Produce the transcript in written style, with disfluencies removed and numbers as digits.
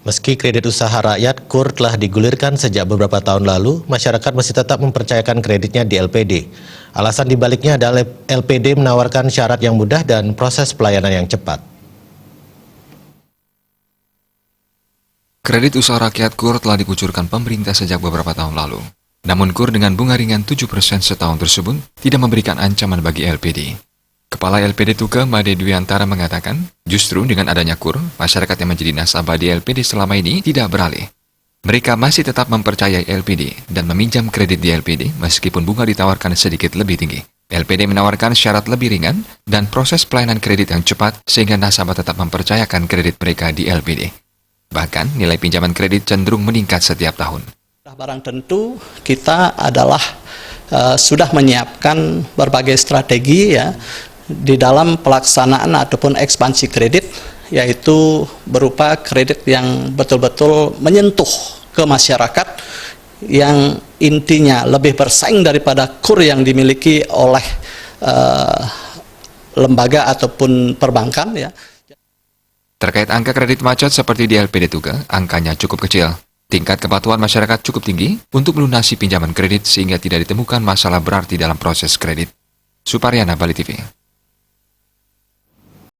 Meski kredit usaha rakyat KUR telah digulirkan sejak beberapa tahun lalu, masyarakat masih tetap mempercayakan kreditnya di LPD. Alasan dibaliknya adalah LPD menawarkan syarat yang mudah dan proses pelayanan yang cepat. Kredit usaha rakyat KUR telah dikucurkan pemerintah sejak beberapa tahun lalu. Namun KUR dengan bunga ringan 7% setahun tersebut tidak memberikan ancaman bagi LPD. Kepala LPD Tuke Made Dwiantara mengatakan, justru dengan adanya KUR, masyarakat yang menjadi nasabah di LPD selama ini tidak beralih. Mereka masih tetap mempercayai LPD dan meminjam kredit di LPD meskipun bunga ditawarkan sedikit lebih tinggi. LPD menawarkan syarat lebih ringan dan proses pelayanan kredit yang cepat sehingga nasabah tetap mempercayakan kredit mereka di LPD. Bahkan nilai pinjaman kredit cenderung meningkat setiap tahun. Barang tentu kita adalah sudah menyiapkan berbagai strategi ya di dalam pelaksanaan ataupun ekspansi kredit, yaitu berupa kredit yang betul-betul menyentuh ke masyarakat yang intinya lebih bersaing daripada KUR yang dimiliki oleh lembaga ataupun perbankan ya. Terkait angka kredit macet seperti di LPD Tuke, angkanya cukup kecil. Tingkat kepatuhan masyarakat cukup tinggi untuk melunasi pinjaman kredit sehingga tidak ditemukan masalah berarti dalam proses kredit. Suparyana, Bali TV.